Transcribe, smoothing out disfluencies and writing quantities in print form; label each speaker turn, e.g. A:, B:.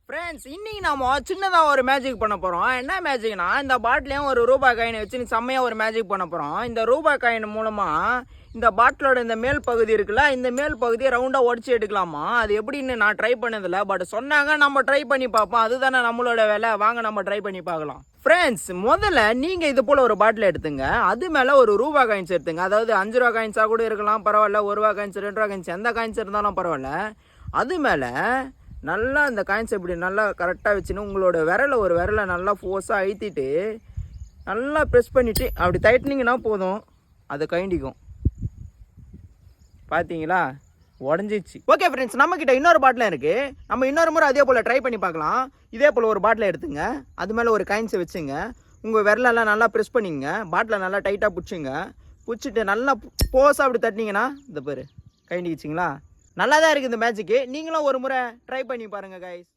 A: Friends, இன்னைக்கு நாம சின்னதாக ஒரு மேஜிக் பண்ண போகிறோம். என்ன மேஜிக்னா, இந்த பாட்டிலையும் ஒரு ரூபாய் காயினை வச்சு செம்மையாக ஒரு மேஜிக் பண்ண போகிறோம். இந்த ரூபாய் காயின் மூலமாக இந்த பாட்டிலோட இந்த மேல் பகுதி இருக்குல்ல, இந்த மேல் பகுதியை ரவுண்டாக உடச்சி எடுக்கலாமா. அது எப்படின்னு நான் ட்ரை பண்ணதில்லை, பட் சொன்னாங்க, நம்ம ட்ரை பண்ணி பார்ப்போம். அதுதானே நம்மளோட வேலை. வாங்க நம்ம ட்ரை பண்ணி பார்க்கலாம். ஃப்ரெண்ட்ஸ், முதல்ல நீங்கள் இது போல் ஒரு பாட்டில் எடுத்துங்க. அது மேலே ஒரு ரூபா காயின்ஸ் எடுத்துங்க. அதாவது 5 ரூபா காயின்ஸாக கூட இருக்கலாம், பரவாயில்ல. 1 ரூபா காயின்ஸ், 2 ரூபா காயின்ஸ், எந்த காயின்ஸ் இருந்தாலும் பரவாயில்ல. அது மேலே நல்லா இந்த காயின்ஸ் இப்படி நல்லா கரெக்டாக வச்சுன்னு உங்களோட ஒரு விரலை நல்லா ஃபோர்ஸாக அழுத்திட்டு நல்லா ப்ரெஸ் பண்ணிவிட்டு அப்படி டைட்னிங்கன்னா போதும், அது கண்டிக்கும். பார்த்தீங்களா, உடஞ்சிச்சு. ஓகே ஃப்ரெண்ட்ஸ், நம்மக்கிட்ட இன்னொரு பாட்டில் இருக்குது. நம்ம இன்னொரு முறை அதே போல் ட்ரை பண்ணி பார்க்கலாம். இதே போல் ஒரு பாட்டில் எடுத்துங்க. அது மேலே ஒரு காயின்ஸை வச்சுங்க. உங்கள் விரலெல்லாம் நல்லா ப்ரெஸ் பண்ணிங்க. பாட்டிலை நல்லா டைட்டாக பிடிச்சிங்க. பிடிச்சிட்டு நல்லா ஃபோர்ஸாக அப்படி தட்டினீங்கன்னா இந்த பேர் கண்டிக்கிச்சிங்களா. நல்லா தான் இருக்குது இந்த மேஜிக்கு. நீங்களும் ஒரு முறை ட்ரை பண்ணி பாருங்கள் கைஸ்.